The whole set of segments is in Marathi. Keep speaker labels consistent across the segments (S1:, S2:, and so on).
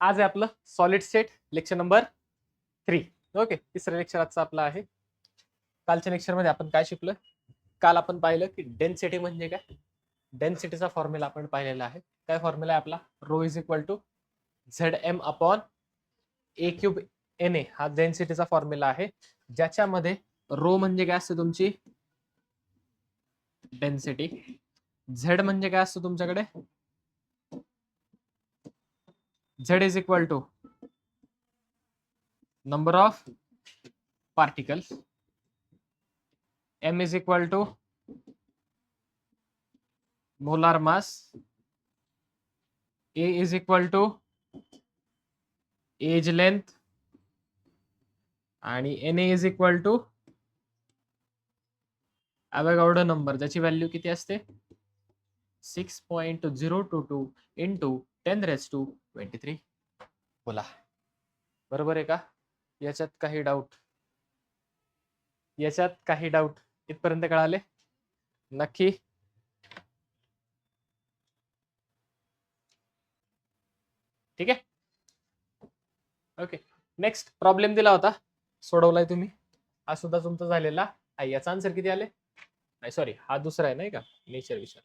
S1: आज आहे आपलं solid state lecture number 3. Okay, तिसरं लेक्चर आजचं आपलं आहे. कालच्या लेक्चरमध्ये आपण काय शिकलो? काल आपण पाहिलं की डेन्सिटी म्हणजे काय. डेन्सिटीचा फॉर्म्युला आपण पाहिलेला आहे. काय फॉर्म्युला आहे आपला? Rho is equal to ZM upon A cube NA हा डेन्सिटीचा फॉर्म्युला आहे, ज्याच्यामध्ये रो म्हणजे काय असते तुमची डेन्सिटी, झेड म्हणजे काय असतं तुमच्याकडे Z is equal to number of particles, m is equal to molar mass, a is equal to age length आणि na is equal to Avogadro number, ज्याची व्हॅल्यू किती असते 6.022 इंटू 10⁻23. बोला बरोबर आहे का? याच्यात काही डाऊट? इथपर्यंत कळाले? नक्की? ठीक आहे. ओके, नेक्स्ट प्रॉब्लेम दिला होता, सोडवलाय तुम्ही. हा सुद्धा तुमचा झालेला आहे. याचा आन्सर किती आले? नाही सॉरी, हा दुसरा आहे नाही का, नेचर विषय.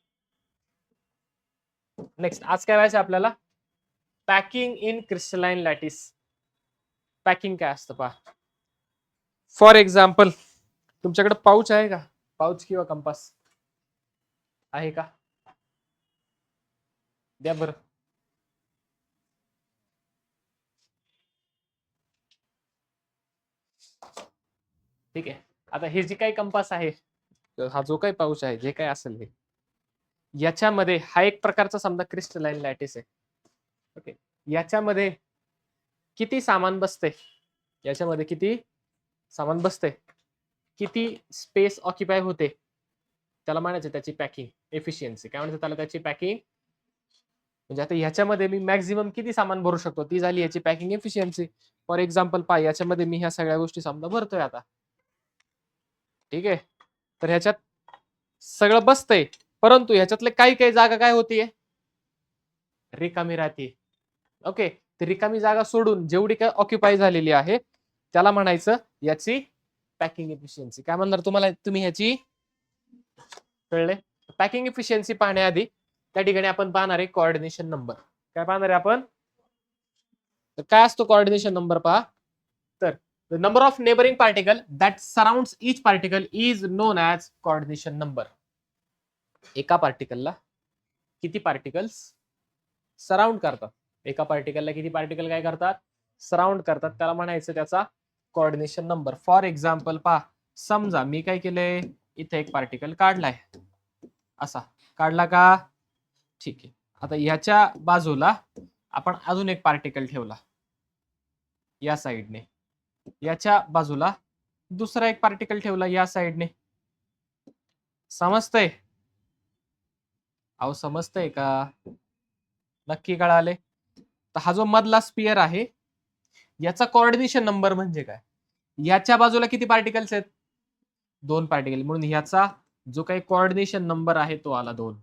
S1: नेक्स्ट आज काय व्हायचं आपल्याला? Packing in crystalline lattice. Packing काय असतं पहा. फॉर एक्झाम्पल तुमच्याकडे पाऊच आहे का? पाऊच किंवा कंपास आहे का? द्या बरं. ठीक आहे, आता हे जे काही कंपास आहे, हा जो काही पाऊच आहे, जे काही असेल हे, याच्यामध्ये हा एक प्रकारचा समजा क्रिस्टलाइन लॅटिस आहे. ओके, याच्यामध्ये किती सामान बसते? याच्यामध्ये किती सामान बसते, किती स्पेस ऑक्युपाय होते, त्याला म्हणायचं त्याची पॅकिंग एफिशियन्सी. काय म्हणतात त्याला? त्याची पॅकिंग. म्हणजे आता ह्याच्यामध्ये मी मॅक्झिमम किती सामान भरू शकतो, ती झाली याची पॅकिंग एफिशियन्सी. फॉर एक्झाम्पल पहा, याच्यामध्ये मी ह्या सगळ्या गोष्टी समजा भरतोय आता. ठीक आहे, तर ह्याच्यात सगळं बसतंय, परंतु ह्याच्यातले काही काही जागा काय होतीये, रिकामी राहते. ओके, ती रिकामी जागा सोडून जेवढी काय ऑक्युपाय झालेली आहे त्याला म्हणायचं याची पॅकिंग एफिशियन्सी. काय म्हणणार तुम्हाला तुम्ही ह्याची? कळले? पॅकिंग एफिशियन्सी पाहण्याआधी त्या ठिकाणी आपण पाहणार आहे कोऑर्डिनेशन नंबर. काय पाहणार आहे आपण? तर काय असतो कोऑर्डिनेशन नंबर पहा. तर the number of neighboring particle that surrounds each particle is known as coordination number. एका पार्टिकलला किती पार्टिकल्स सराउंड करतात? एका पार्टिकलला किती पार्टिकल काय करतात? सराउंड करतात, त्याला म्हणायचं त्याचा कोऑर्डिनेशन नंबर. फॉर एक्झाम्पल पहा, समजा मी काय केलंय, इथे एक पार्टिकल काढलाय, असा काढला का? ठीक आहे, आता ह्याच्या बाजूला आपण अजून एक पार्टिकल ठेवला या साइडने, याच्या बाजूला दुसरा एक पार्टिकल ठेवला या साइडने. समजतंय? अहो समजतंय का? नक्की कळाले? तर हा जो मधला स्पियर आहे याचा कोऑर्डिनेशन नंबर म्हणजे काय? याच्या बाजूला किती पार्टिकल्स आहेत? 2 पार्टिकल, म्हणून ह्याचा जो काही कोऑर्डिनेशन नंबर आहे तो आला 2.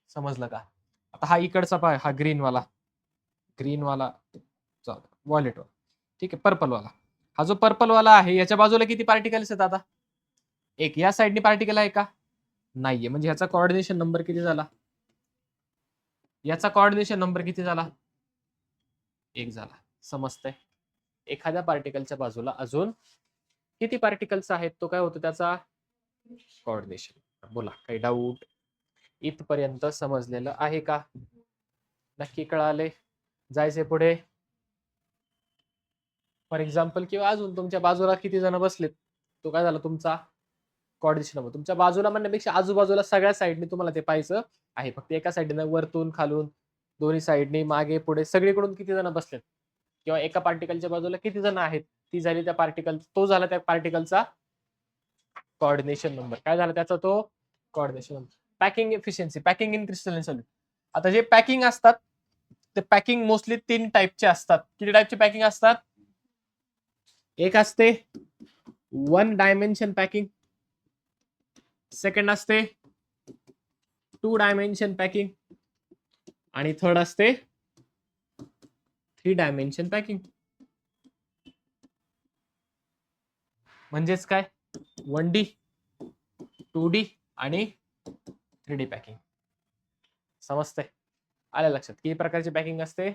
S1: समजलं का? आता हा इकडचा पाय, हा ग्रीन वाला व्हायलेट वाला, ठीक आहे, पर्पल वाला. हा जो पर्पल वाला आहे याच्या बाजूला किती पार्टिकल्स आहेत? आता एक. या साइडने पार्टिकल आहे का? नाहीये, म्हणजे ह्याचा कोऑर्डिनेशन नंबर किती झाला? याचा कोऑर्डिनेशन नंबर किती झाला? 1 झाला. समजतंय? एखाद्या पार्टिकलच्या बाजूला अजून किती पार्टिकल्स आहेत तो काय होतो त्याचा कोऑर्डिनेशन. बोला, काही डाऊट? इथपर्यंत समजलेलं आहे का? नक्की कळाले? जायचे पुढे. फॉर एक्झाम्पल किंवा अजून तुमच्या बाजूला किती जण बसलेत, तो काय झाला तुमचा कोऑर्डिनेशन नंबर. तुमच्या बाजूला म्हणण्यापेक्षा आजूबाजूला सगळ्या साईडने तुम्हाला ते पाहायचं आहे. फक्त एका साईडने, वरतून खालून दोन्ही साईडने, मागे पुढे सगळीकडून किती जण बसलेत, किंवा एका पार्टिकलच्या बाजूला किती जण आहेत, ती झाली त्या पार्टिकल, तो झाला त्या पार्टिकलचा कोऑर्डिनेशन नंबर. काय झाला त्याचा तो coordination number. Packing efficiency, packing in crystalline solid. आता जे पॅकिंग असतात ते पॅकिंग मोस्टली 3 टाईपचे असतात. किती टाईपचे पॅकिंग असतात? एक असते 1 डायमेन्शन पॅकिंग, सेकंड असते 2 डायमेन्शन पॅकिंग, आणि थर्ड असते 3 डायमेन्शन पॅकिंग. म्हणजेच काय 1D 2D आणि 3D पॅकिंग. समजतंय? आलं लक्षात? किती प्रकारची पॅकिंग असते?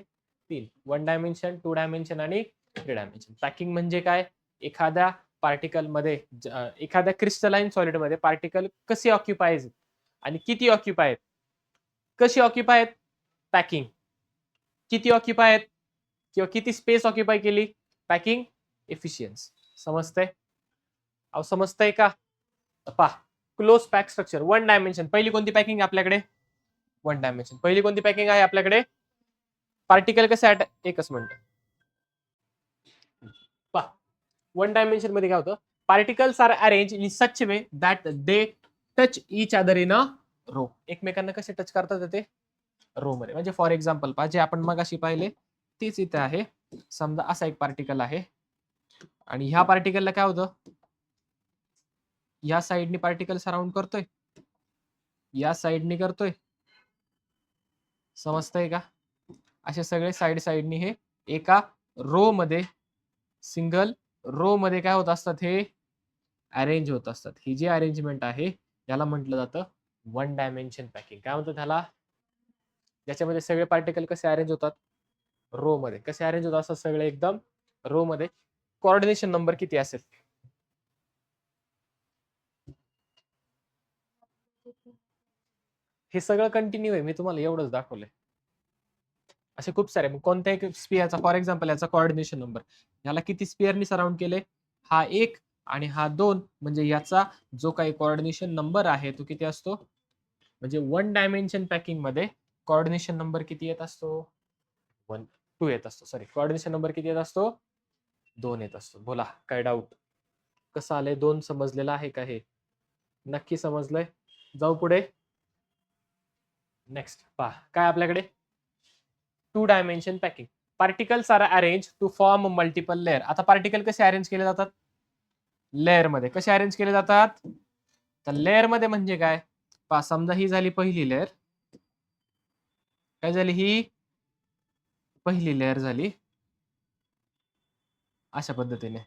S1: 3. 1 डायमेन्शन, 2 डायमेन्शन आणि 3 डायमेन्शन. पॅकिंग म्हणजे काय? एखाद्या पार्टिकल मध्ये एखाद्या क्रिस्टलाइन सॉलिड मध्ये पार्टिकल कसे ऑक्युपाय आणि किती ऑक्युपाय आहेत. कशी ऑक्युपाय आहेत? पॅकिंग. किती ऑक्युपाय आहेत किंवा किती स्पेस ऑक्युपाय केली? Packing efficiency. समजतंय? अहो समजतंय का? पहा क्लोज पॅक स्ट्रक्चर 1 डायमेन्शन. पहिली कोणती पॅकिंग आपल्याकडे? 1 डायमेन्शन. पहिली कोणती पॅकिंग आहे आपल्याकडे? पार्टिकल कसे एकच मिनिट. पहा 1 डायमेन्शन मध्ये काय होतं? Particles are arrange in such way that they touch each other in a row. एकमेकांना कसे टच करतात ते? रो मध्ये. म्हणजे फॉर एक्झाम्पल पहा जे आपण मगाशी पाहिले तेच इथे आहे. समजा असा एक पार्टिकल आहे आणि ह्या पार्टिकलला काय होतं? या साइडनी पार्टिकल सराउंड करतोय, या साइडनी करतोय. समजतंय का? असे सगळे साइडनी हे एका रो मध्ये, सिंगल रो मध्ये काय होत असतात? हे अरेंज होत असतात. ही जी अरेंजमेंट आहे याला म्हटलं जातं 1 डायमेन्शन पॅकिंग. काय म्हणतात त्याला? ज्याच्यामध्ये सगळे पार्टिकल कसे अरेंज होतात? रो मध्ये. कसे अरेंज होतात असतात? सगळे एकदम रो मध्ये. कोऑर्डिनेशन नंबर किती असेल? हे सगळं कंटिन्यू आहे. मी तुम्हाला एवढंच दाखवलंय. असे खूप सारे. कोणत्याही स्पियरचा फॉर एक्झाम्पल याचा कोऑर्डिनेशन नंबर. याला किती स्पियरनी सराउंड केले? हा 1 आणि हा 2. म्हणजे याचा जो काही कोऑर्डिनेशन नंबर आहे तो किती असतो? म्हणजे 1 डायमेन्शन पॅकिंग मध्ये कोऑर्डिनेशन नंबर किती येत असतो? 2 येत असतो. सॉरी, कोऑर्डिनेशन नंबर किती येत असतो? 2 येत असतो. बोला काय डाऊट? कसं आलंय? 2 समजलेलं आहे का हे? नक्की समजलंय? जाऊ पुढे. नेक्स्ट पहा काय आपल्याकडे? 2 dimension packing. Particles are arrange to form multiple layer. आता पार्टिकल कसे अरेंज केले जातात? लेअर मध्ये. कसे अरेंज केले जातात? तर लेअर मध्ये म्हणजे काय? पहा समजा ही झाली पहिली लेअर. काय झाली? ही पहिली लेअर झाली अशा पद्धतीने.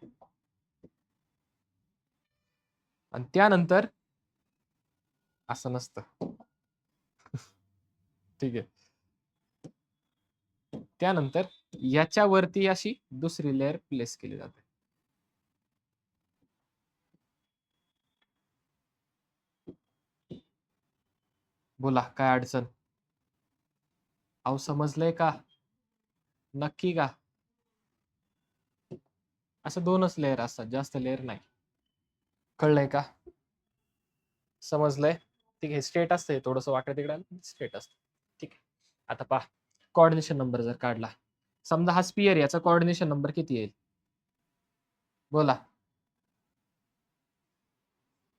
S1: आणि त्यानंतर असं नसतं. ठीक आहे. त्यानंतर याच्यावरती अशी दुसरी लेअर प्लेस केली जाते. बोला काय अडचण? अहो समजलंय का? नक्की का? असं 2च लेअर असतात, जास्त लेअर नाही. कळलंय का? समजलंय? ठीक आहे. स्ट्रेट असते थोडस वाकडं तिकडं स्ट्रेट असतं. ठीक आहे. आता पहा कोऑर्डिनेशन नंबर जर काढला, समजा हा स्पियर, याचा कोऑर्डिनेशन नंबर किती येईल? बोला.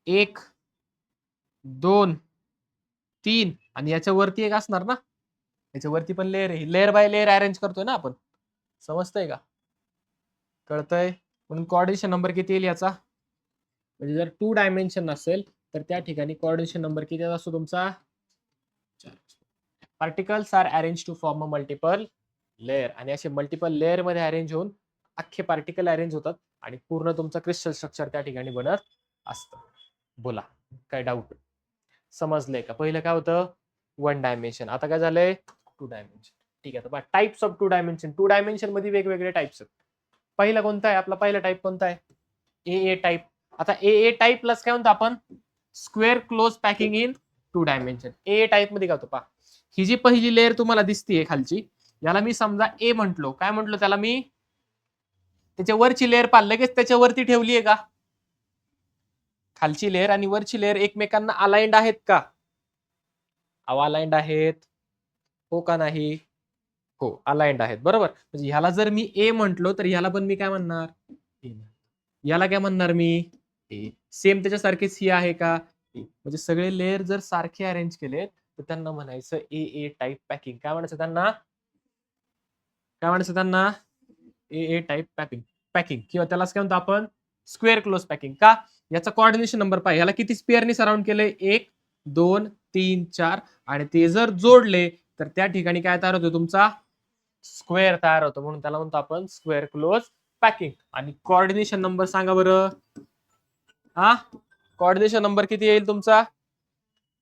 S1: 1 2 3 आणि याच्यावरती एक असणार ना? याच्यावरती पण लेअर आहे. लेअर बाय लेअर अरेंज करतोय ना आपण. समजतंय का? कळतंय? म्हणून कोऑर्डिनेशन नंबर किती येईल याचा? म्हणजे जर 2 डायमेन्शन असेल तर त्या ठिकाणी कोऑर्डिनेशन नंबर किती असतो तुमचा? 4. Particles are arrange to form a multiple layer. आणि असे मल्टिपल लेअर मध्ये अरेंज होऊन अख्खे पार्टिकल अरेंज होतात आणि पूर्ण तुमचं क्रिस्टल स्ट्रक्चर त्या ठिकाणी बनत असतं. बोला काय डाऊट? समजलंय का? पहिलं काय होतं? 1 डायमेन्शन. आता काय झालंय? 2 डायमेन्शन. ठीक आहे. तर टाइप्स ऑफ 2 डायमेन्शन. 2 डायमेन्शन मध्ये वेगवेगळे टाइप्स आहेत. पहिला कोणता आहे? आपला पहिला टाइप कोणता आहे? ए टाइप. आता ए टाइप प्लस काय म्हणतो आपण? Square close packing in 2 dimension. A type मध्ये काय होतं पहा. ही जी पहिली लेअर तुम्हाला दिसतीये खालची, याला मी समजा ए म्हंटलो. काय म्हंटलो त्याला मी? त्याच्या वरची लेअर पहा लगेच त्याच्यावरती ठेवलीये का? खालची लेअर आणि वरची लेअर एकमेकांना अलाइंड आहेत का? अलाइंड आहेत. हो का नाही? हो अलाइंड आहेत. बरोबर. म्हणजे ह्याला जर मी ए म्हंटलो तर ह्याला पण मी काय म्हणणार? याला काय म्हणणार मी? ए. सेम त्याच्यासारखेच ही आहे का? ए. म्हणजे सगळे लेअर जर सारखे अरेंज केले तर त्यांना म्हणायचं ए टाइप पॅकिंग. काय म्हणायचं त्यांना? काय म्हणायचं त्यांना? ए टाइप पॅकिंग किंवा त्यालाच काय म्हणतो आपण? Square close packing. का? याचा कोऑर्डिनेशन नंबर पाहिजे. याला किती स्पेअरनी सराउंड केलंय? 1 2 3 4 आणि ते जर जोडले तर त्या ठिकाणी काय तयार होतो तुमचा? स्क्वेअर तयार होतो, म्हणून त्याला म्हणतो आपण स्क्वेअर क्लोज पॅकिंग. आणि कोऑर्डिनेशन नंबर सांगा बरं. हा, कोऑर्डिनेशन नंबर किती येईल तुमचा?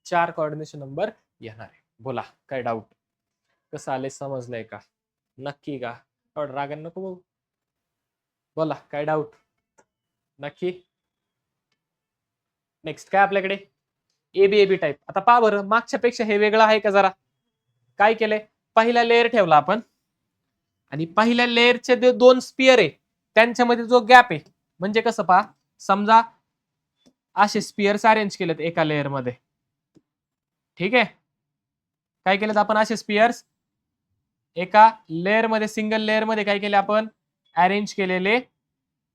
S1: 4 कोऑर्डिनेशन नंबर येणार आहे. बोला, काय डाऊट? कसं आले, समजलंय का? नक्की का? थोडं रागण नको बघू. बोला, काय डाऊट? नक्की. नेक्स्ट काय आपल्याकडे? A B type. आता पहा बरं, मागच्या पेक्षा हे वेगळं आहे का जरा? काय केलंय? पहिला लेअर ठेवला आपण, आणि पहिल्या लेअरचे जे 2 स्पियर आहे त्यांच्यामध्ये जो गॅप आहे, म्हणजे कसं पहा, समजा असे स्पियर्स अरेंज केलेत एका लेअर मध्ये. ठीक आहे, काय केलेत आपण? असे स्पियर्स एका लेअर मध्ये, सिंगल लेअर मध्ये काय केले आपण? अरेंज केलेले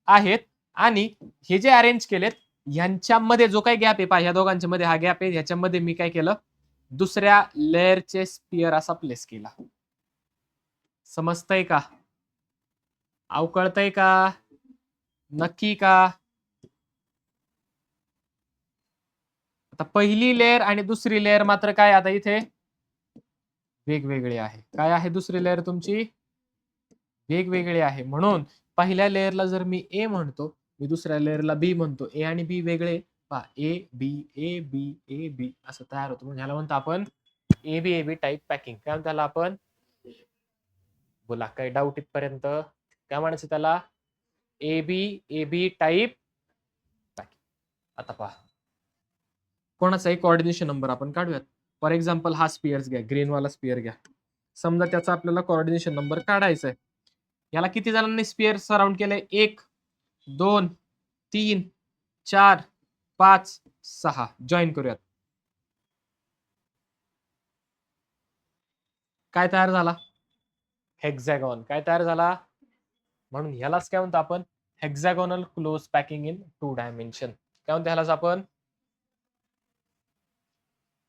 S1: आहेत. आणि हे जे अरेंज केलेत यांच्यामध्ये जो काही गॅप आहे पहा, ह्या दोघांच्या मध्ये हा गॅप आहे, ह्याच्यामध्ये मी काय केलं? दुसऱ्या लेअरचे स्पियर असा प्लेस केला. समजतंय का? अवकळतंय का? नक्की का? आता पहिली लेअर आणि दुसरी लेअर मात्र काय आता इथे वेगवेगळे आहे. काय आहे? दुसरी लेअर तुमची वेगवेगळे आहे. म्हणून पहिल्या लेअरला जर मी ए म्हणतो, मी दुसऱ्या लेअरला बी म्हणतो, ए आणि बी वेगळे, पहा ए बी असं तयार होतं. म्हणजे ह्याला म्हणतो आपण एबी टाईप पॅकिंग. काय म्हणतो त्याला आपण? बोला, काही डाऊट इथपर्यंत? काय म्हणायचं त्याला? A B type packing. आता पहा, कोणाचाही कोऑर्डिनेशन नंबर आपण काढूयात. फॉर एक्झाम्पल हा स्पियर्स घ्या, ग्रीनवाला स्पियर घ्या. समजा त्याचा आपल्याला कोऑर्डिनेशन नंबर काढायचा आहे. याला किती जणांनी स्पियर सराउंड केलंय? 1 2 3 4 5 6. जॉईन करूयात. काय तयार झाला? हेक्झॅगॉन. काय तयार झाला? म्हणून ह्यालाच काय म्हणतो आपण? Hexagonal close packing in 2 dimension. काय म्हणतो ह्यालाच आपण?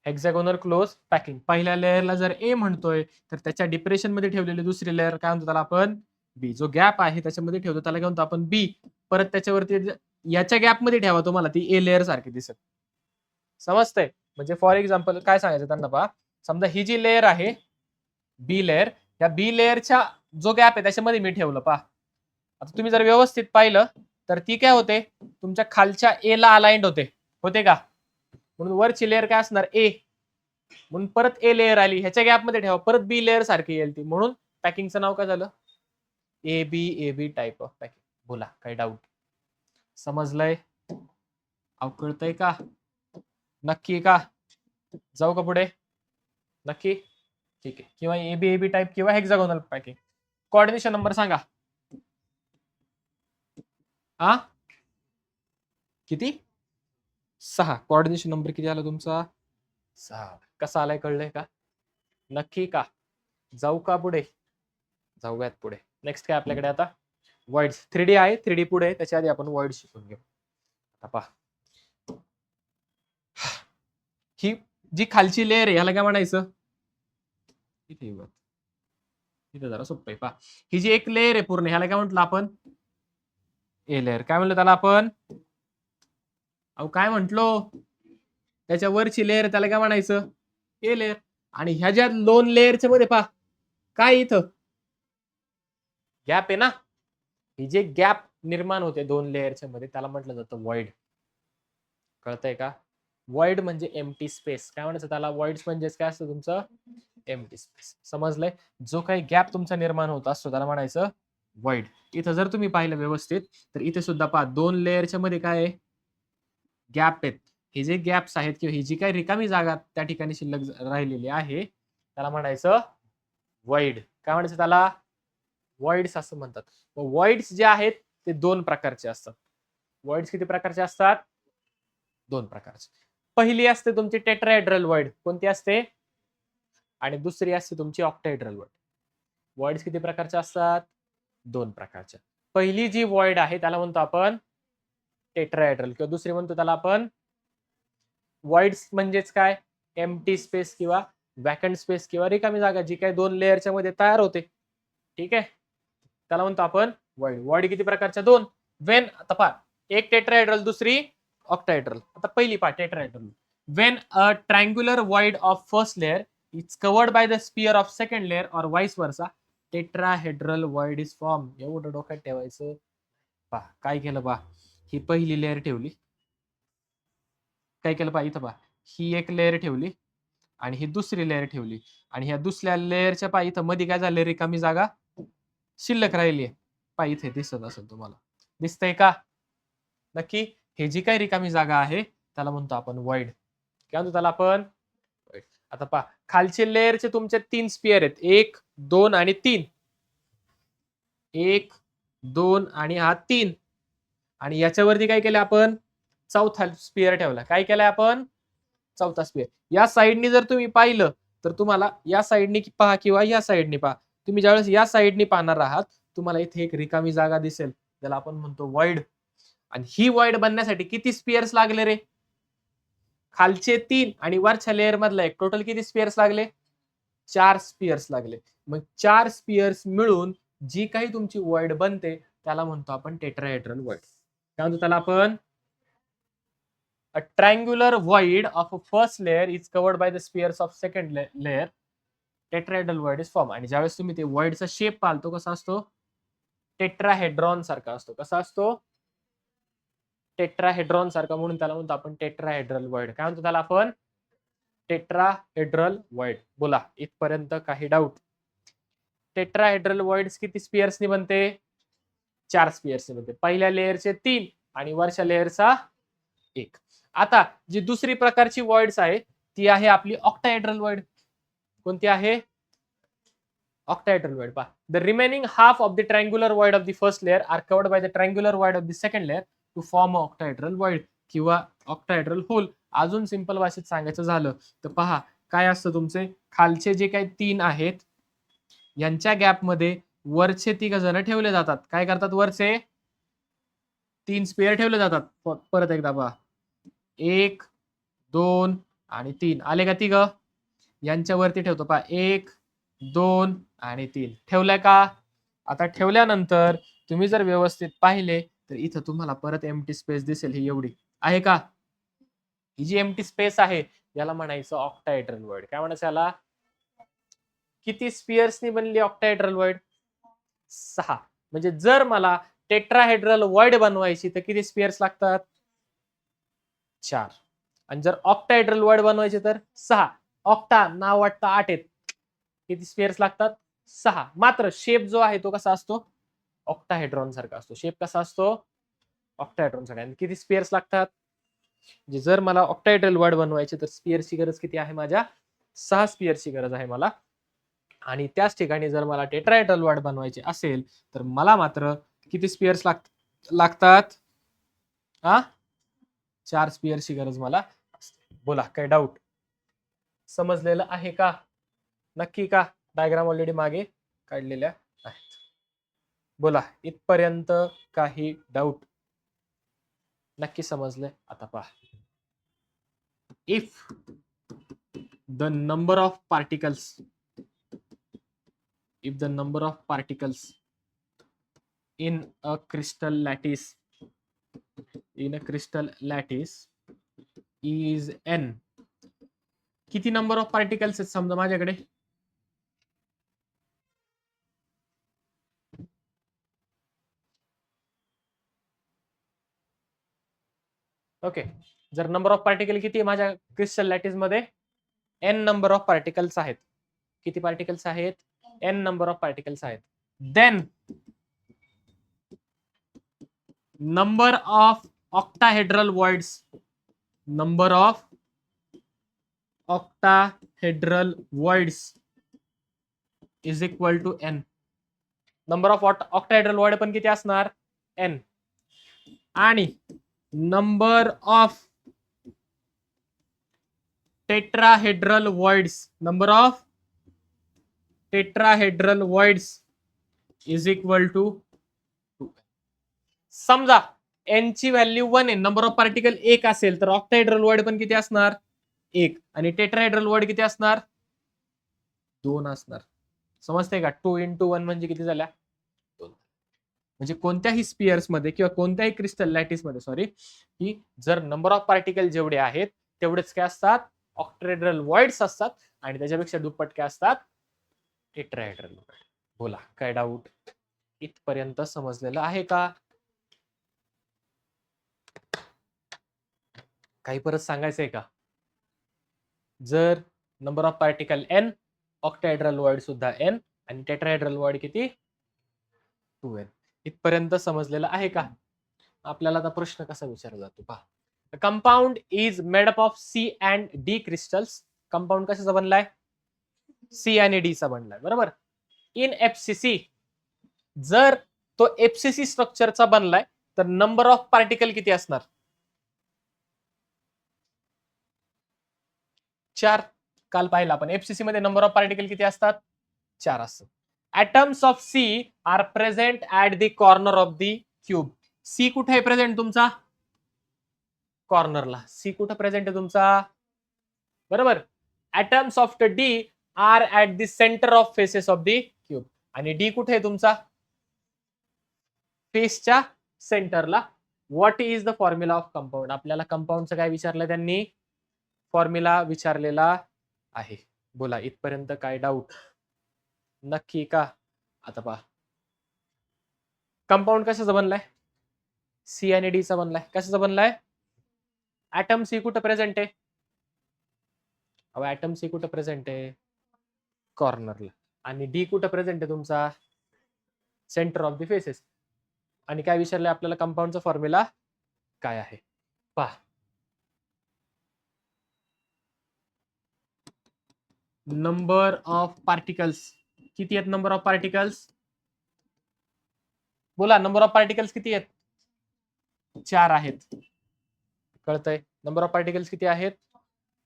S1: Hexagonal close packing. पहिल्या लेअरला जर ए म्हणतोय, तर त्याच्या डिप्रेशन मध्ये ठेवलेली दुसरी लेअर काय म्हणतो त्याला आपण? बी. जो गॅप आहे त्याच्यामध्ये ठेवतो त्याला काय म्हणतो आपण? बी. परत त्याच्यावरती याच्या गॅप मध्ये ठेवा, तुम्हाला ती ए लेअर सारखी दिसेल. समजतंय? म्हणजे फॉर एक्झाम्पल काय सांगायचं त्यांना पहा, समजा ही जी लेअर आहे बी लेअर, या बी लेअरच्या जो गॅप आहे त्याच्यामध्ये मी ठेवलं पहा. आता तुम्ही जर व्यवस्थित पाहिलं तर ती काय होते? तुमच्या खालच्या ए ला अलाइंड होते का? म्हणून वरची लेअर काय असणार? ए. म्हणून परत ए लेअर आली, ह्याच्या गॅप मध्ये ठेवा, परत बी लेअर सारखी येईल ती. म्हणून पॅकिंगचं नाव काय झालं? A B type of packing. बोला, काही डाऊट? समजलंय? अवकळतंय का? नक्की का? जाऊ का पुढे? नक्की? ठीक आहे. किंवा एबी टाईप किंवा हेक्झागोनल पॅकिंग. कोऑर्डिनेशन नंबर सांगा. हा, किती? 6. कोऑर्डिनेशन नंबर किती आला तुमचा? 6. कसा आलाय कळलंय का? नक्की का? जाऊ का पुढे? जाऊयात पुढे. नेक्स्ट काय आपल्याकडे आता? वॉइड्स. 3D आहे, 3D पुढे, त्याच्या आधी आपण वॉइड शिकून घेऊ. आता पहा, ही जी खालची लेअर आहे ह्याला काय म्हणायचं? इथे जरा सोपं आहे. पहा, ही जी एक लेअर आहे पूर्ण, ह्याला काय म्हटलं आपण? ए लेअर. काय म्हणलं त्याला आपण? अहो काय म्हंटलो? त्याच्या वरची लेअर त्याला काय म्हणायचं? ए लेअर. आणि ह्या ज्या 2 लेअरच्या मध्ये पहा, काय इथं गॅप आहे ना? ही जे गॅप निर्माण होते 2 लेअरच्या मध्ये त्याला म्हटलं जातं वॉइड. कळतंय का? वॉइड म्हणजे एम्प्टी स्पेस. काय म्हणायचं त्याला? वॉइड्स म्हणजे काय असतं तुमचं? Empty space. समजलंय? जो काही गॅप तुमचा निर्माण होत असतो त्याला म्हणायचं वॉइड. इथं जर तुम्ही पाहिलं व्यवस्थित तर इथे सुद्धा पहा, 2 लेअरच्या मध्ये काय आहे? गॅप आहेत. हे जे गॅप्स आहेत किंवा ही जी काही रिकामी जागा त्या ठिकाणी शिल्लक राहिलेली आहे त्याला म्हणायचं वॉइड. काय म्हणायचं त्याला? वॉइड्स असं म्हणतात. वॉइड्स जे आहेत ते 2 प्रकारचे असतात. वॉइड्स किती प्रकारचे असतात? 2 प्रकारचे. पहिली असते तुमची टेट्राहेड्रल वॉइड. कोणती असते? आणि दुसरी असते तुमची ऑक्टाहेड्रल वॉइड. वॉइड्स किती प्रकारच्या असतात? 2 प्रकारच्या. पहिली जी वॉइड आहे त्याला म्हणतो आपण टेट्राहेड्रल, किंवा दुसरी म्हणतो त्याला आपण वॉइड्स. म्हणजेच काय? एम्प्टी स्पेस किंवा वॅकंट स्पेस किंवा रिकामी जागा जी काही 2 लेअरच्या मध्ये तयार होते. ठीक आहे, त्याला म्हणतो आपण वॉइड. वॉइड किती प्रकारच्या? 2. वेन, आता पहा, एक टेट्राहेड्रल, दुसरी ऑक्टाहेड्रल. आता पहिली पहा, tetrahedral. When a triangular void of first layer is covered by the sphere of second layer or vice versa, tetrahedral void is form. एवढं डोक्यात ठेवायचं. पहा काय केलं पहा, ही पहिली लेअर ठेवली, काय केलं पहा इथं पहा, ही एक लेअर ठेवली आणि ही दुसरी लेअर ठेवली आणि ह्या दुसऱ्या लेअरच्या पहा इथं मध्ये काय झालं, रिकामी जागा शिल्लक राहिली आहे. पहा इथे दिसत असेल तुम्हाला, दिसतंय का? नक्की. हे जी काही रिकामी जागा आहे त्याला म्हणतो आपण वॉइड. काय म्हणतो त्याला आपण? आता पहा खालचे लेअरचे तुमचे 3 स्पियर आहेत, 1 2 आणि 3. 1 2 आणि हा 3. आणि याच्यावरती काय केलं आपण? चौथा स्पियर ठेवला. काय केलाय आपण? चौथा स्पियर. या साइडनी जर तुम्ही पाहिलं तर तुम्हाला या साइडनी पहा किंवा या साइडनी पहा, तुम्ही ज्यावेळेस या साइडनी पाहणार आहात तुम्हाला इथे एक रिकामी जागा दिसेल, त्याला आपण म्हणतो वॉइड. आणि ही वॉइड बनण्यासाठी किती स्पियर्स लागले रे? खालचे 3 आणि वरच्या लेअर मधला एक, टोटल किती स्पियर्स लागले? 4 स्पियर्स लागले. मग 4 स्पियर्स मिळून जी काही तुमची वॉइड बनते त्याला म्हणतो आपण टेट्राहेड्रल वॉइड. काय म्हणतो त्याला आपण? A triangular void of a first layer is covered by the spheres of second layer. Tetrahedral void is formed. आणि ज्यावेळेस तुम्ही ते voidचा शेप पाहतो कसा असतो? टेट्राहेड्रॉन सारखा असतो. कसा असतो? टेट्राहेड्रॉन सारखा, म्हणून त्याला म्हणतो आपण टेट्राहेड्रल वॉइड. काय म्हणतो त्याला आपण? Tetrahedral void. बोला इथपर्यंत काही डाऊट? टेट्राहेड्रल वॉइड्स किती स्पियर्सनी बनते? 4 स्पियर्सनी बनते. पहिल्या लेअरचे 3 आणि वरच्या लेअरचा 1. आता जी दुसरी प्रकारची वॉइड्स आहे ती आहे आपली ऑक्टाहेड्रल वॉइड. कोणती आहे? Octahedral void. पहा, the remaining half of the triangular void of the first layer are covered by the triangular void of the second layer to form octahedral void किंवा ऑक्टाहेड्रल होल. अजून सिंपल भाषेत सांगायचं झालं तर पहा काय असतं, तुमचे खालचे जे काही 3 आहेत यांच्या गॅप मध्ये वरचे 3 जण ठेवले जातात. काय करतात? वरचे 3 स्पेअर ठेवले जातात. परत एकदा पहा, 1 2 आणि 3 आले का? 3 यांच्यावरती ठेवतो पहा, 1 2 आणि 3 ठेवलाय का? आता ठेवल्यानंतर तुम्ही जर व्यवस्थित पाहिले तर इथं तुम्हाला परत एम्प्टी स्पेस दिसेल. ही एवढी आहे का? ही जी एम्प्टी स्पेस आहे याला म्हणायचं ऑक्टाहेड्रल वॉइड. काय म्हणायचं याला? किती स्पियर्सनी बनली ऑक्टाहेड्रल वॉइड? 6. म्हणजे जर मला टेट्राहेड्रल वॉइड बनवायची तर किती स्पियर्स लागतात? 4. आणि जर ऑक्टाहेड्रल वॉइड बनवायचे तर 6. ऑक्टा नाव वाटतं 8 आहेत. किती स्पियर्स लागतात? 6. मात्र शेप जो आहे तो कसा असतो? ऑक्टाहेड्रॉन सारखा असतो. शेप कसा असतो? ऑक्टाहेड्रॉन सारखा. आणि किती स्पियर्स लागतात? म्हणजे जर मला ऑक्टाहेड्रल वॉइड बनवायचे तर स्पियर्सची गरज किती आहे? माझ्या 6 स्पियर्सची गरज आहे मला. आणि त्याच ठिकाणी जर मला टेट्राहेड्रल वॉइड बनवायचे असेल तर मला मात्र किती स्पियर्स लागतात? 4 स्पियर्सची गरज मला असते. बोला काय डाऊट? समजलेलं आहे का? नक्की का? डायग्राम ऑलरेडी मागे काढलेल्या आहेत. बोला इथपर्यंत काही डाऊट? नक्की समजले? आता पहा, if the number of particles in a crystal lattice is n. किती नंबर ऑफ पार्टिकल्स आहेत समजा माझ्याकडे? ओके, जर नंबर ऑफ पार्टिकल किती आहे माझ्या क्रिस्टल लॅटिस मध्ये? n नंबर ऑफ पार्टिकल्स आहेत. किती पार्टिकल्स आहेत? n नंबर ऑफ पार्टिकल्स आहेत. Then number of octahedral voids, number of octahedral voids is equal to n. Number of octahedral void पण किती असणार? n. आणि number of tetrahedral voids is equal to 2. समजा n ची व्हॅल्यू 1 आहे, नंबर ऑफ पार्टिकल 1 असेल तर ऑक्टाहेड्रल वॉइड पण किती असणार? 1. आणि टेट्राहेड्रल वॉइड किती असणार? 2 असणार. समजते का? 2 into 1 म्हणजे किती झाल्या? 2. म्हणजे कोणत्याही स्पियर्स मध्ये किंवा कोणत्याही क्रिस्टल लॅटिस मध्ये की जर नंबर ऑफ पार्टिकल जेवढे आहेत तेवढेच काय असतात? ऑक्टाहेड्रल वॉइड्स असतात. आणि त्याच्यापेक्षा दुप्पट काय असतात? Tetrahedral void. बोला काय डाऊट? इथपर्यंत समजलेलं आहे का? काही परत सांगायचंय का? जर number of particle n, octahedral void सुद्धा n आणि टेट्राहेड्रल वॉइड किती 2n. इथपर्यंत समजलेलं आहे का? आपल्याला आता प्रश्न कसा विचारला जातो पहा. Compound is made up of C and D crystals. Compound कशाचा बनलाय? C आणि D चा बनलाय, बरोबर. इन FCC, जर तो FCC स्ट्रक्चरचा बनलाय तर नंबर ऑफ पार्टिकल किती असणार? 4. काल पाहिलं आपण FCC मध्ये नंबर ऑफ पार्टिकल किती असतात? 4 असतात. atoms of C are present at the corner of the cube. C कुठे आहे प्रेझेंट तुमचा? कॉर्नरला. C कुठे प्रेझेंट आहे तुमचा? बरोबर. atoms of D are at the center of faces of the cube. आणि D कुठे आहे तुमचा? फेसच्या सेंटरला. What is the formula of compound? आपल्याला कंपाऊंडचं काय विचारलं त्यांनी? फॉर्म्युला विचारलेला आहे. बोला इथपर्यंत काय डाऊट? नक्की का? आता पहा, कंपाऊंड कशाचा बनलाय? C आणि D चा बनलाय. कशाचा बनलाय? ऍटम C कुठे प्रेझेंट आहे? अहो ऍटम C कुठे प्रेझेंट आहे? कॉर्नरला. आणि D कुठे प्रेझेंट आहे तुमचा? Centre of the faces. आणि काय विचारलंय आपल्याला? कंपाऊंडचा फॉर्म्युला काय आहे? पहा, नंबर ऑफ पार्टिकल्स किती आहेत? नंबर ऑफ पार्टिकल्स बोला, नंबर ऑफ पार्टिकल्स किती आहेत? 4 आहेत. कळतंय? नंबर ऑफ पार्टिकल्स किती आहेत?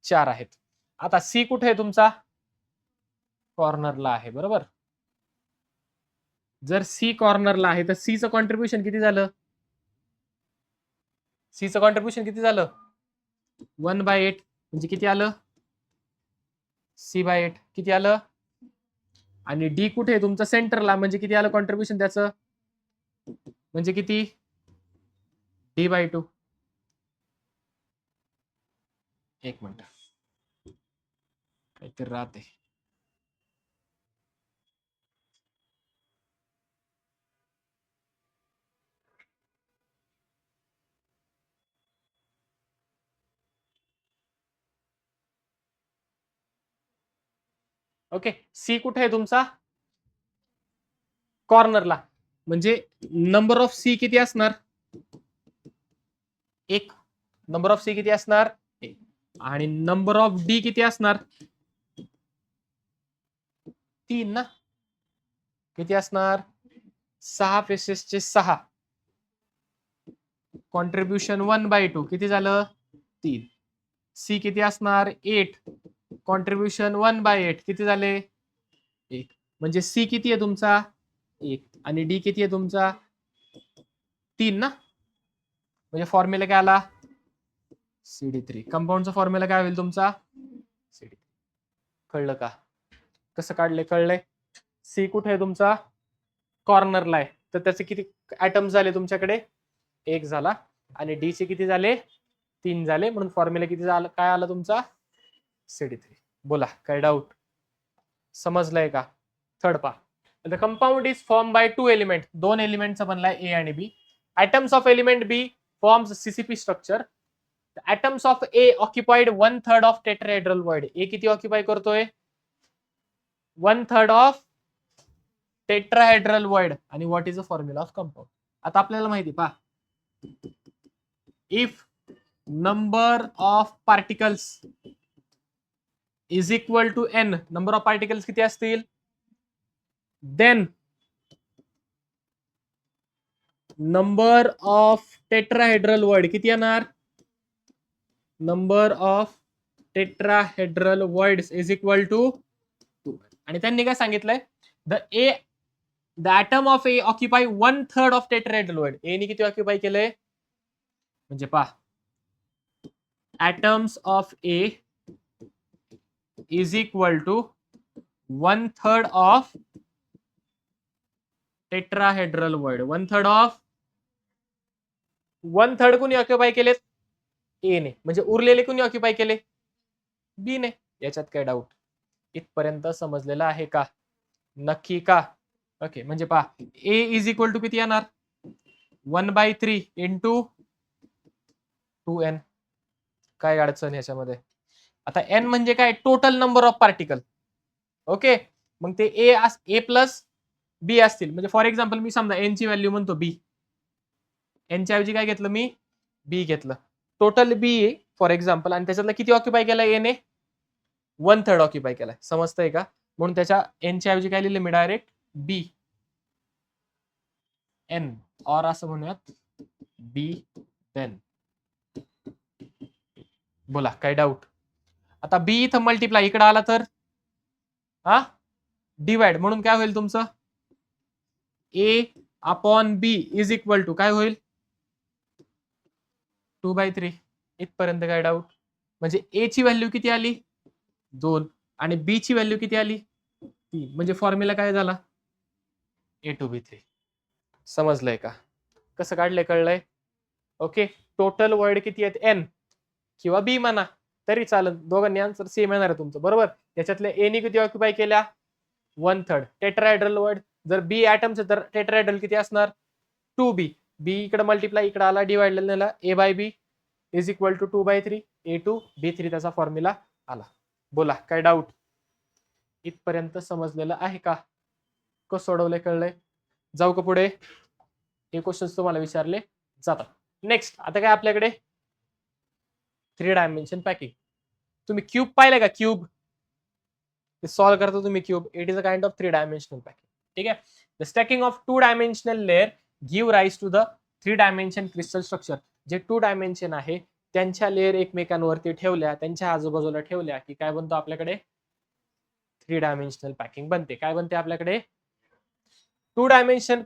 S1: 4 आहेत. आता C कुठे आहे तुमचा? कॉर्नरला आहे, बरोबर. जर C कॉर्नरला आहे तर C चं कॉन्ट्रीब्युशन किती झालं? C चं कॉन्ट्रीब्युशन किती झालं? 1/8. म्हणजे किती आलं? C/8 किती आलं? आणि D कुठे आहे तुमचा? सेंटरला. म्हणजे किती आलं कॉन्ट्रीब्युशन त्याचं? म्हणजे किती? D/2. एक मिनिट, काहीतरी राहते. ओके. C कुठे आहे तुमचा? कॉर्नरला. म्हणजे नंबर ऑफ C किती असणार? 1. नंबर ऑफ C किती असणार? 1. आणि नंबर ऑफ D किती असणार? 3 ना. किती असणार? 6 फेसेसचे 6. कॉन्ट्रीब्युशन 1/2 किती झालं? 3. C किती असणार? 8. कॉन्ट्रीब्युशन 1/8 किती झाले? 1. म्हणजे C किती आहे तुमचा? 1. आणि D किती आहे तुमचा? 3 ना. म्हणजे फॉर्म्युला काय आला? CD3. कंपाऊंडचा फॉर्म्युला काय होईल तुमचा? CD3. कळलं का? कसं काढले? कळलंय? C कुठे आहे तुमचा? कॉर्नरला आहे. तर त्याचे किती ऍटम्स झाले तुमच्याकडे? 1 झाला. आणि D चे किती झाले? 3 झाले. म्हणून फॉर्म्युला किती झाला? काय आला तुमचा? CD3. बोला काय डाऊट? समजलंय का? थर्ड पा. The compound is form by 2 element. 2 एलिमेंटचा बनलाय A आणि B. atoms of element B forms CCP structure. The atoms of A occupied 1/3 of tetrahedral void. A किती ऑक्युपाय करतोय? 1/3 ऑफ टेट्राहेड्रल void. आणि what is the formula of compound? आता आपल्याला माहिती पहा, if number of particles is equal to n, number of particles किती असतील? Then number of tetrahedral void किती येणार? Number of tetrahedral voids is equal to 2. आणि त्यांनी काय सांगितलंय? The atom of A occupy 1/3 of tetrahedral void. A ने किती ऑक्युपाय केलंय? म्हणजे पहा, atoms of A is equal to 1/3 of tetrahedral void. 1/3 of 1/3 कोणी ऑक्युपाय केलेत? A ने. म्हणजे उरलेले कोणी ऑक्युपाय केले? B ने. याच्यात काय डाऊट? इथपर्यंत समजलेलं आहे का? नक्की का? ओके, म्हणजे पहा ए इज इक्वल टू किती येणार 1/3 इंटू 2n. काय अडचण याच्यामध्ये? आता n म्हणजे काय total number of particle. Okay, मग ते ए प्लस बी असतील. म्हणजे फॉर एक्झाम्पल मी समजा एन ची व्हॅल्यू म्हणतो बी, एनच्या ऐवजी काय घेतलं मी बी घेतलं. टोटल बी फॉर एक्झाम्पल, आणि त्याच्यातला किती ऑक्युपाय केला एने 1/3 ऑक्युपाय केलाय. समजतंय का? म्हणून त्याच्या एनच्या ऐवजी काय लिहिलं मी डायरेक्ट बी एन, और असं म्हणूयात बी देन. बोला काय डाऊट? आता बी इथं मल्टिप्लाय इकडे आला तर हा डिवाइड, म्हणून काय होईल तुमचं a upon b is equal to काय होईल 2/3. इथपर्यंत काय डाऊट? म्हणजे ए ची व्हॅल्यू किती आली 2 आणि बी ची व्हॅल्यू किती आली 3. म्हणजे फॉर्म्युला काय झाला A2B3. समजलंय का? कसं काढलंय कळलंय? ओके, टोटल वर्ड किती आहेत एन किंवा बी म्हणा तरी चालेल, दोघांनी आन्सर सेम येणार आहे तुमचं बरोबर. त्याच्यातल्या ए ने किती ऑक्युपाय केल्या 1/3. टेट्राहेड्रल वर्ड जर बी ऍटम्स तर टेट्राहेड्रल किती असणार 2b. बी इकडे मल्टिप्लाय इकडे आला डिवाइड झाला A/B is equal to 2/3 A2B3 त्याचा फॉर्म्युला आला. बोला काय डाऊट? इथपर्यंत समजलेलं आहे का? कसं सोडवलंय कळलंय? जाऊ का पुढे? हे क्वेश्चन तुम्हाला विचारले जातात. नेक्स्ट आता काय आपल्याकडे 3 डायमेन्शन पॅकिंग. तुम्ही क्यूब पाहिलंय का? क्यूब सॉल्व करता तुम्ही cube. It is a kind of 3 dimensional packing. ठीक आहे. The stacking of 2 dimensional layer give rise to the 3 dimension crystal structure. जे 2 डायमेन्शन आहे त्यांच्या लेअर एकमेकांवरती ठेवल्या, त्यांच्या आजूबाजूला ठेवल्या की काय बनतो आपल्याकडे 3 डायमेन्शनल पॅकिंग बनते. काय बनते आपल्याकडे 2 dimension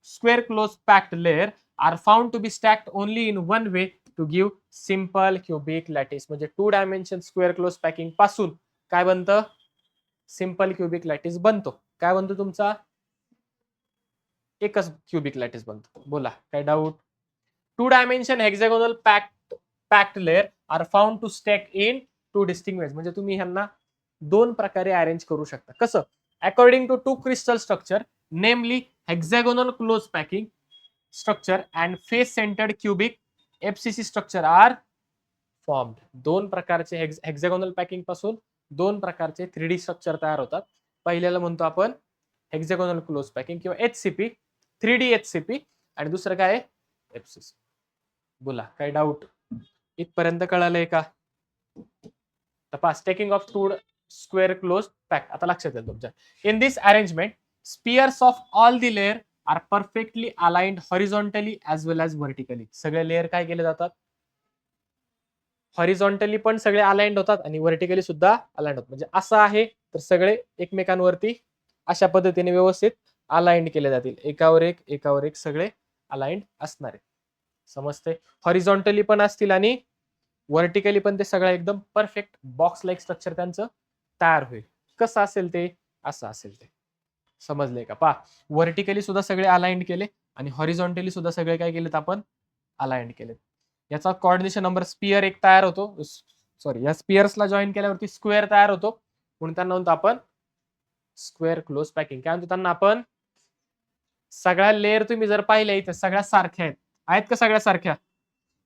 S1: square close packed layer are found to be stacked only in one way to give simple cubic lattice. म्हणजे 2 डायमेन्शन स्क्वेअर क्लोज पॅकिंग पासून काय बनतं सिंपल क्युबिक लॅटिस बनतो. काय बनतो तुमचा एकच क्युबिक लॅटिस बनतो. बोला काय doubt? 2 dimension hexagonal packed layer are found to stack in 2 distinct ways. म्हणजे तुम्ही ह्यांना 2 प्रकारे अरेंज करू शकता. कसं? According to 2 crystal structure namely hexagonal close packing structure and face centred cubic FCC structure are formed. 2 प्रकारचे हेक्सागोनल पॅकिंग पासून 2 प्रकारचे 3D स्ट्रक्चर तयार होतात. पहिल्याला म्हणतो आपण हेक्सागोनल क्लोज पॅकिंग किंवा HCP 3D HCP, आणि दुसरं काय FCC. बोला काय डाऊट? इथपर्यंत कळालंय का? तपास stacking of 2 square close pack. आता लक्षात येईल तुमच्या. In this arrangement spheres of all the layer are perfectly aligned horizontally as well as vertically. सगळे लेअर काय केले जातात हॉरिझॉन्टली पण सगळे अलाइंड होतात आणि व्हर्टिकली सुद्धा अलाइंड होतात. म्हणजे असं आहे तर सगळे एकमेकांवरती अशा पद्धतीने व्यवस्थित अलाइंड केले जातील. एकावर एक सगळे अलाइंड असणार आहे. समजते? हॉरिझॉन्टली पण असतील आणि व्हर्टिकली पण ते सगळं एकदम परफेक्ट बॉक्स लाईक स्ट्रक्चर त्यांचं तयार होईल. कसं असेल ते असं असेल ते. समजले का? पहा व्हर्टिकली सुद्धा सगळे अलाइंड केले आणि हॉरिझॉन्टली सुद्धा सगळे काय केलेत आपण अलाइंड केलेत. याचा कोऑर्डिनेशन नंबर स्पियर एक तयार होतो. सॉरी, या स्पियर्सला जॉईन केल्यावरती स्क्वेअर तयार होतो, म्हणून त्यांना म्हणतो आपण स्क्वेअर क्लोज पॅकिंग. काय म्हणतो त्यांना आपण? सगळ्या लेअर तुम्ही जर पाहिल्या इथे सगळ्या सारख्या आहेत का? सगळ्या सारख्या.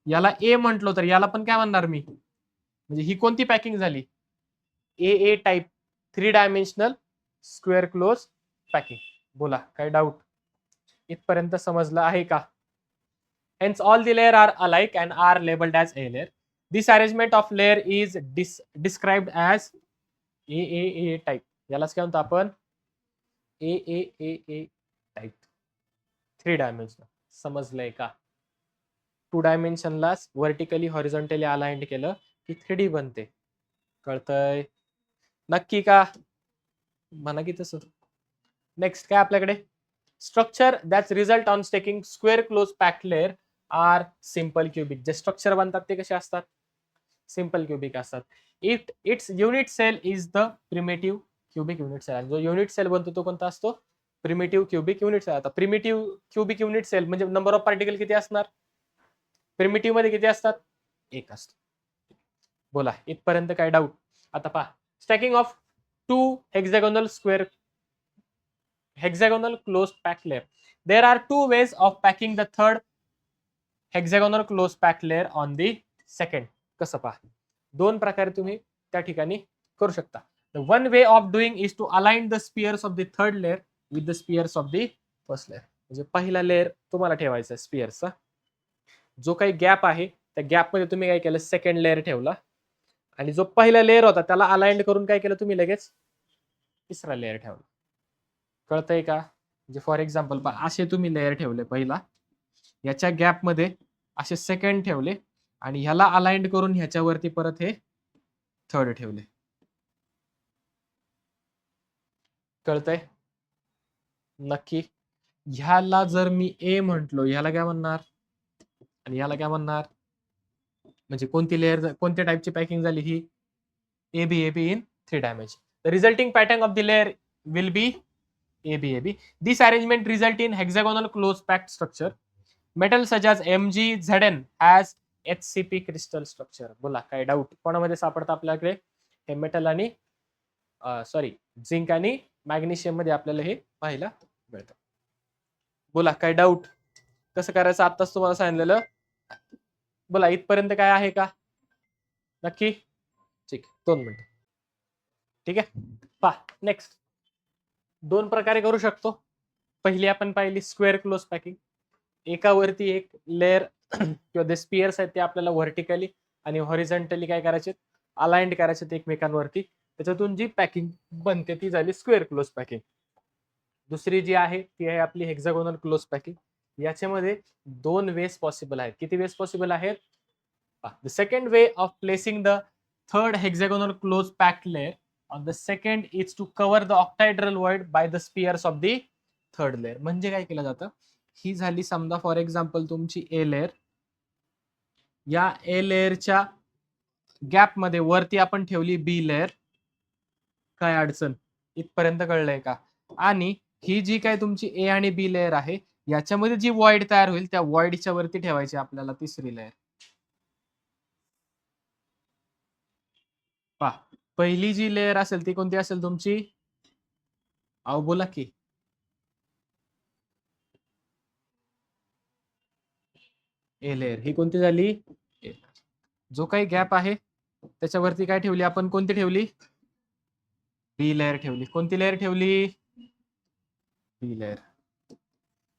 S1: याला ए म्हटलो तर याला पण काय म्हणणार मी? म्हणजे ही कोणती पॅकिंग झाली? A type 3 dimensional square close packing. बोला काय डाऊट? इथपर्यंत समजलं आहे का? Hence all the layer are alike and are labeled as A layer. This arrangement of layer is described as A type. यालाच काय म्हणतो आपण? A type 3 dimensional. समजलंय का? 2 डायमेन्शनला व्हर्टिकली हॉरिझॉन्टली अलाइंड केलं की 3D बनते. कळतंय? नक्की का? म्हणा की तसं. नेक्स्ट काय आपल्याकडे? Structure that's result on stacking square close packed layer are simple cubic. जे स्ट्रक्चर बनतात ते कसे असतात? सिंपल क्युबिक असतात. Its unit cell is the primitive cubic unit cell. जो युनिट सेल बनतो तो कोणता असतो? Primitive cubic unit cell. आता प्रिमिटिव्ह क्युबिक युनिट सेल म्हणजे नंबर ऑफ पार्टिकल किती असणार? प्रिमिटिव्ह मध्ये किती असतात? 1 असतो. बोला इथपर्यंत काय डाऊट? आता पहा stacking of 2 hexagonal square hexagonal closed packed layer. There are two ways of packing the third hexagonal closed packed layer on the second. कसं पहा, दोन प्रकारे तुम्ही त्या ठिकाणी करू शकता. The one way of doing is to align the spheres of the third layer with the spheres of the first layer. म्हणजे पहिला लेअर तुम्हाला ठेवायचा स्पिअरचा, जो काही गॅप आहे त्या गॅप मध्ये तुम्ही काय केलं, सेकंड लेअर ठेवला, आणि जो पहिला लेअर होता त्याला अलाइंड करून काय केलं तुम्ही, लगेच तिसरा लेअर ठेवला. कळतंय का? म्हणजे फॉर एक्झाम्पल असे तुम्ही लेअर ठेवले, पहिला याच्या गॅप मध्ये असे सेकंड ठेवले, आणि ह्याला अलाइंड करून ह्याच्यावरती परत हे थर्ड ठेवले. कळतंय नक्की? ह्याला जर मी ए म्हटलो, ह्याला काय म्हणणार आणि ह्याला काय म्हणणार, म्हणजे कोणती लेअर, कोणत्या टाइपची पॅकिंग झाली ही, AB in 3 dimension. The resulting pattern of the layer will be AB. This arrangement result in hexagonal close packed structure. Metal such as MgZn has HCP crystal structure. बोला काय डाऊट कोणामध्ये सापडतं आपल्याकडे हे मेटल आणि सॉरी झिंक आणि मॅग्नेशियम मध्ये आपल्याला हे पाहायला मिळतं. बोला काय डाऊट, कसं करायचं आताच तुम्हाला सांगितलेलं. बोला इथपर्यंत काय आहे का नक्की? ठीक, 2 मिनिट. ठीक आहे, पहा नेक्स्ट दोन प्रकारे करू शकतो. पहिली आपण पाहिली स्क्वेअर क्लोज पॅकिंग. एकावरती एक लेअर किंवा जे स्पियर्स आहेत ते आपल्याला व्हर्टिकली आणि हॉरिझॉन्टली काय करायचे, अलाइंड करायचे एकमेकांवरती, त्याच्यातून जी पॅकिंग बनते ती झाली स्क्वेअर क्लोज पॅकिंग. दुसरी जी आहे ती आहे आपली हेक्सागोनल क्लोज पॅकिंग. याच्यामध्ये दोन वेज पॉसिबल आहेत. किती वेज पॉसिबल आहेत? The second way of placing the third hexagonal close packed layer on the second is to cover the octahedral void by the spheres of the third layer. म्हणजे काय केलं जातं, ही झाली समजा फॉर एक्झाम्पल तुमची ए लेअर, या ए लेअरच्या गॅप मध्ये वरती आपण ठेवली बी लेअर. काय अडचण इथपर्यंत कळलंय का? आणि ही जी काय तुमची ए आणि बी लेअर आहे याच्यामध्ये जी वॉइड तयार होईल त्या वॉइडच्या वरती ठेवायची आपल्याला तिसरी लेअर. पहा पहिली जी लेअर असेल ती कोणती असेल तुमची, अहो बोला की, ए लेअर. ही कोणती झाली? जो काही गॅप आहे त्याच्यावरती काय ठेवली आपण, कोणती ठेवली? बी लेअर ठेवली. कोणती लेअर ठेवली? बी लेअर.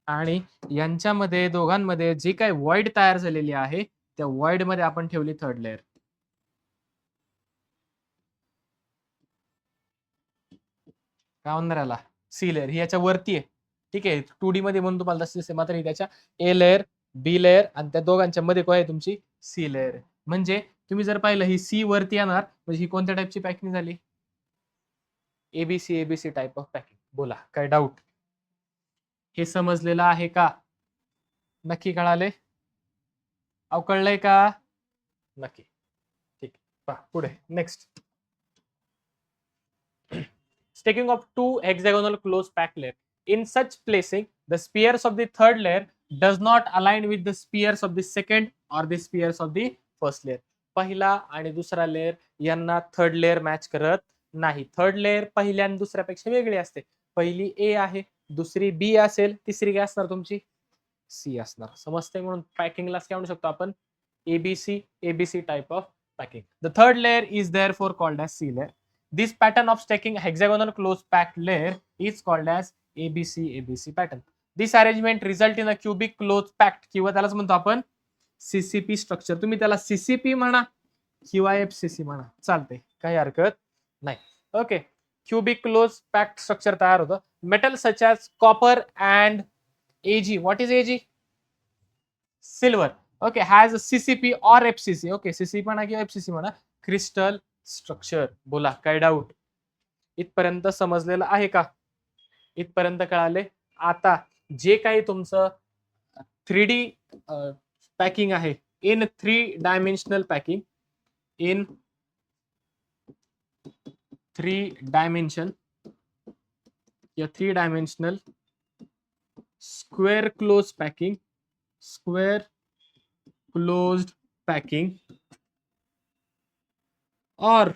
S1: आणि यांच्यामध्ये दोघांमध्ये जी काही वॉइड तयार झालेली आहे त्या वॉइड मध्ये आपण ठेवली थर्ड लेअर. काय म्हणणार याला, सी लेअर. ही याच्या वरती आहे. ठीक आहे, 2D मध्ये म्हणून तुम्हाला तसं दिसते, मात्र ही त्याच्या ए लेअर बी लेअर आणि त्या दोघांच्या मध्ये काय आहे तुमची सी लेअर. म्हणजे तुम्ही जर पाहिलं ही सी वरती येणार, म्हणजे ही कोणत्या टाइपची पॅकिंग झाली? ABC type of packing. बोला काय डाऊट, हे समजलेलं आहे का? नक्की कळाले? अहो कळलंय का? नक्की. ठीक, पहा पुढे next. Stacking of two hexagonal close packed layer. In such placing, the spheres of the third layer does not align with the spheres of the second or the spheres of the first layer. पहिला आणि दुसरा लेअर यांना थर्ड लेअर मॅच करत नाही. थर्ड लेअर पहिल्या आणि दुसऱ्यापेक्षा वेगळी असते. पहिली ए आहे, दुसरी बी असेल, तिसरी काय असणार तुमची? सी असणार. समजते? म्हणून पॅकिंगला काय म्हणू शकतो आपण? A B C type of packing. The third layer is therefore called as C layer. This pattern of stacking hexagonal close packed layer is called as ABC pattern. This arrangement result in a cubic close packed किंवा त्यालाच म्हणतो आपण सीसीपी स्ट्रक्चर. तुम्ही त्याला सीसीपी म्हणा किंवा एफसीसी म्हणा, चालते, काही हरकत नाही. Okay, cubic close packed structure तयार होतं. Metal such as copper and ag. What is ag? Silver. Okay, has CCP or FCC. Okay, CCP म्हणा किंवा एफसीसी म्हणा, क्रिस्टल स्ट्रक्चर. बोला काय डाऊट, इथपर्यंत समजलेलं आहे का? इथपर्यंत कळाले? आता जे काही तुमचं 3D पॅकिंग आहे, in 3 dimensional packing, in 3 dimension या 3 dimensional square close packing, square closed packing or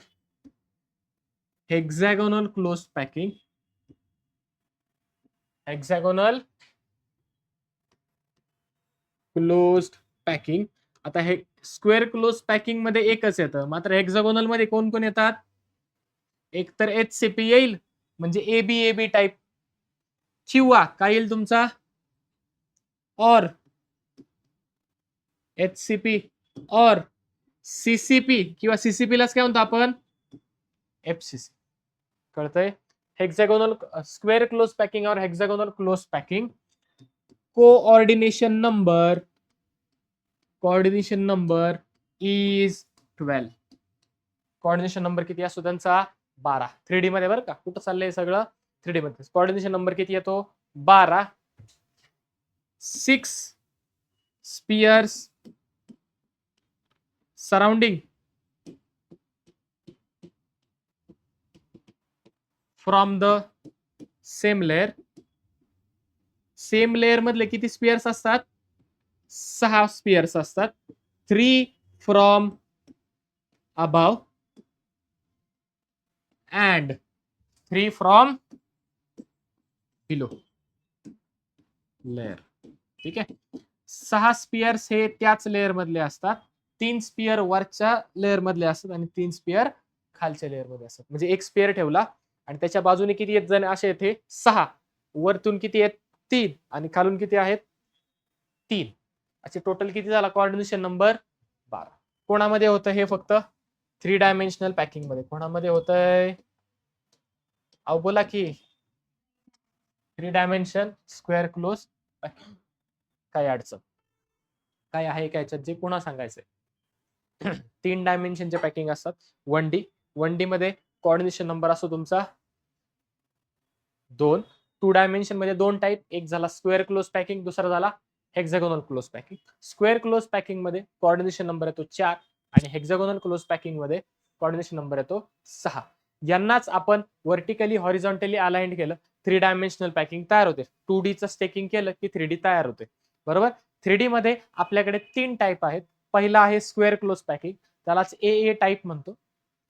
S1: hexagonal closed packing, hexagonal closed packing. आता हे स्क्वेअर क्लोज पॅकिंग मध्ये एकच येतं, मात्र हेक्सागोनल मध्ये कोण कोण येतात? एक तर HCP येईल म्हणजे एबी टाईप, किंवा काय येईल तुमचा और HCP और CCP, किंवा CCP लाच काय म्हणतो आपण FCC. कळतंय? हेक्सागोनल स्क्वेअर क्लोज पॅकिंग और hexagonal close packing. Coordination number is 12. Coordination number किती असतो त्यांचा? 12. 3D मध्ये बरं का, कुठं चाललंय सगळं? 3D मध्ये. कोऑर्डिनेशन नंबर किती येतो? 12. 6 spheres surrounding from the same layer. Same layer मधले किती स्पियर्स असतात? 6 स्पियर्स असतात. 3 from above and 3 from below layer. ठीक आहे. 6 स्पियर्स हे त्याच लेअर मधले असतात, 3 स्पियर वरच्या लेअर मधले असतात आणि 3 स्पियर खालच्या लेअर मध्ये असतात. म्हणजे एक स्पियर ठेवला आणि त्याच्या बाजूने किती येत जण असे येते? 6. वरतून किती आहेत? 3. आणि खालून किती आहेत? 3. असे टोटल किती झाला? Coordination number 12. कोणामध्ये होतं हे? फक्त 3 डायमेन्शनल पॅकिंग मध्ये. कोणामध्ये होतंय? अहो बोला की. 3 डायमेन्शन स्क्वेअर क्लोज पॅकिंग. काय अडचण काय आहे काय याच्यात जे पुन्हा सांगायचंय? 3 डायमेन्शनचे पॅकिंग असतात. 1D. 1D मध्ये कोऑर्डिनेशन नंबर असतो तुमचा 2. 2 डायमेन्शन मध्ये 2 टाईप, एक झाला स्क्वेअर क्लोज पॅकिंग, दुसरा झाला hexagonal close packing. Square close packing मध्ये कोऑर्डिनेशन नंबर येतो 4 आणि हेक्सागोनल क्लोज पॅकिंग मध्ये कोऑर्डिनेशन नंबर येतो 6. यांनाच आपण व्हर्टिकली हॉरिझॉन्टली अलाइंड केलं, 3 डायमेन्शनल पॅकिंग तयार होते. 2D चं स्टेकिंग केलं की 3D तयार होते. बरोबर. 3D मध्ये आपल्याकडे 3 टाईप आहेत. पहिला आहे स्क्वेअर क्लोज पॅकिंग, त्यालाच AA टाईप म्हणतो.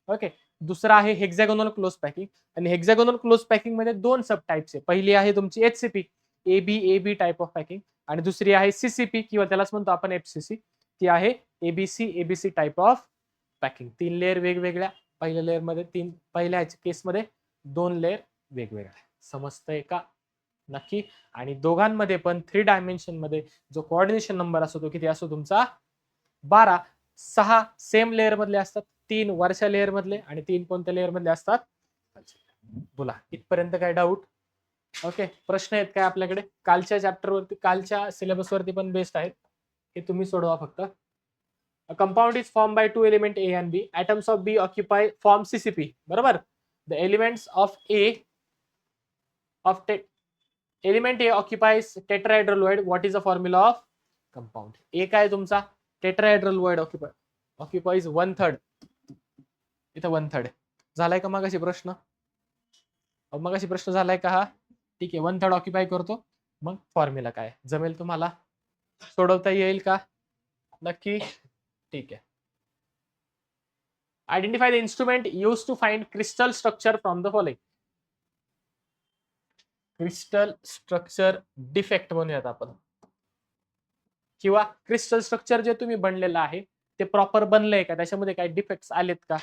S1: ओके. दुसरा आहे हेक्सागोनल क्लोज पॅकिंग, आणि हेक्सागोनल क्लोज पॅकिंग मध्ये 2 सब टाइप्स आहे. पहिली आहे तुमची HCP AB type of packing, आणि दुसरी आहे CCP किंवा त्यालाच म्हणतो आपण FCC. ती आहे ABC type of packing. 3 layer वेगवेगळ्या. पहिल्या लेअर मध्ये 3, पहिल्या केसमध्ये 2 लेअर वेगवेगळ्या. समजतंय का? नक्की. आणि दोघांमध्ये पण 3 डायमेन्शन मध्ये जो कोऑर्डिनेशन नंबर असतो तो किती असतो तुमचा? 12. 6 सेम लेअर मधले असतात, 3 वरच्या लेअर मधले, आणि 3 कोणत्या लेअर मधले असतात? बोला, इथपर्यंत काय डाऊट? ओके. प्रश्न आहेत काय आपल्याकडे? कालच्या चॅप्टर वरती, कालच्या सिलेबस वरती पण बेस्ड आहेत, हे तुम्ही सोडवा फक्त. A compound is formed by 2 elements A and B. Atoms of B occupy form CCP. बरोबर. The elements of element A occupies tetrahedral void. What is the formula of compound? A काय तुमचा? tetrahedral void occupies 1/3. इथं 1/3 झालाय का मगाशी प्रश्न? मगाशी प्रश्न झालाय का हा? ठीक आहे. 1/3 ऑक्युपाय करतो. मग फॉर्म्युला काय जमेल तुम्हाला? सोडवता येईल का? नक्की. ठीक आहे. Identify the instrument use to find crystal structure from the following. Crystal structure defect म्हणूयात आपण, किंवा क्रिस्टल स्ट्रक्चर जे तुम्ही बनलेलं आहे ते प्रॉपर बनलंय का, त्याच्यामध्ये काही डिफेक्ट्स आलेत का,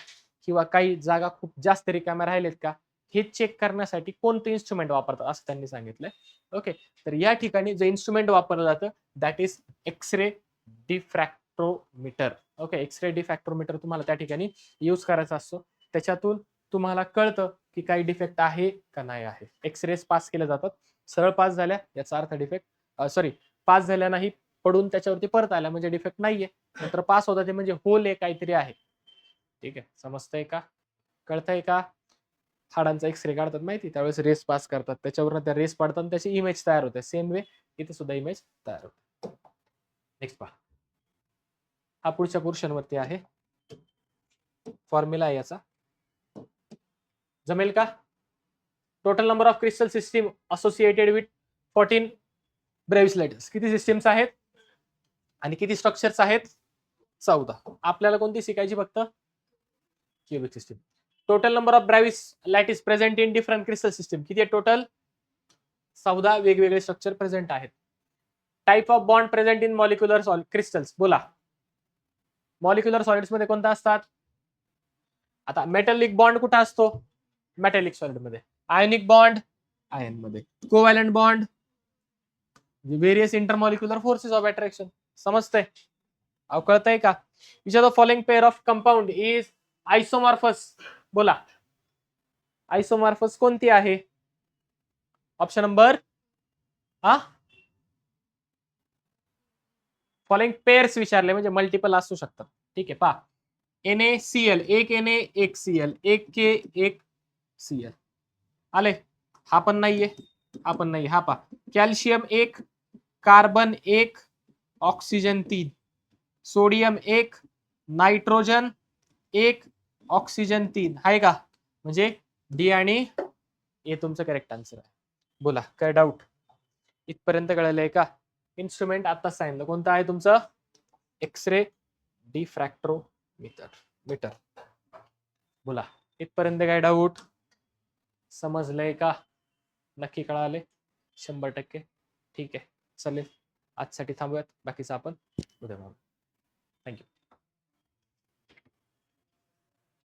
S1: किंवा काही जागा खूप जास्त रिकाम्या राहिलेत का, हे चेक करण्यासाठी कोणते इन्स्ट्रुमेंट वापरतात असं त्यांनी सांगितलंय. ओके. तर या ठिकाणी जे इन्स्ट्रुमेंट वापरलं जातं that is X-ray diffractometer. Okay. X-ray diffractometer तुम्हाला त्या ठिकाणी यूज करायचा असतो. त्याच्यातून तुम्हाला कळतं की काही डिफेक्ट आहे का नाही आहे. एक्सरेस पास केले जातात. सरळ पास झाल्या याचा अर्थ डिफेक्ट, सॉरी, पास झाल्या नाही पडून त्याच्यावरती परत आल्या म्हणजे डिफेक्ट नाहीये. नंतर पास होता ते म्हणजे होल आहे, काहीतरी आहे. ठीक आहे. समजतंय का? कळतंय का? हाडांचा एक्सरे काढतात माहिती, त्यावेळेस रेस पास करतात, त्याच्यावर त्या रेस पडतात आणि त्याची इमेज तयार होते. सेम वे इथे सुद्धा इमेज तयार होते. नेक्स्ट पहा. हा पुढच्या पोर्शन वरती आहे. फॉर्म्युला आहे याचा. जमेल का? Total number of crystal system associated with 14 Bravais lattices. किती सिस्टीम्स आहेत आणि किती स्ट्रक्चर्स आहेत? 14. आपल्याला कोणती शिकायची? फक्त cubic system. Total number of Bravais lattice present in different crystal system किती आहे टोटल? 14 वेगवेगळे स्ट्रक्चर प्रेझेंट आहेत. Type of bond present in molecular crystals. बोला, मॉलिक्युलर सॉलिड्स मध्ये कोणता असतात? आता मेटॅलिक बॉन्ड कुठे असतो? मेटॅलिक सॉलिड मध्ये. आयोनिक बॉन्ड आयन मध्ये. Covalent bond various intermolecular forces of attraction. समजतंय? कळतंय का? Which are the following pair of compound is isomorphous. बोला, आयसोमॉर्फस कोणती आहे? ऑप्शन नंबर फॉलोइंग पेअर्स विचारले म्हणजे मल्टिपल असू शकतात. ठीक आहे, पहा. NaCl, एक Na एक Cl, एक K एक Cl. आले? हा पण नाहीये, हा पण नाही. हा पहा, कॅल्शियम एक, कार्बन एक, ऑक्सिजन 3, सोडियम एक, नायट्रोजन एक, ऑक्सिजन 3. आहे का? म्हणजे डी आणि ए तुमचं करेक्ट आन्सर आहे. बोला, काय डाऊट? इथपर्यंत कळलंय का? इन्स्ट्रुमेंट आता सांगितलं कोणतं आहे तुमचं? X-ray diffractometer meter. बोला, इथपर्यंत काय डाऊट? समजलंय का? नक्की कळाले? 100%. ठीक आहे, चालेल. आजसाठी थांबूयात, बाकीचं आपण उद्या बघू. थँक्यू.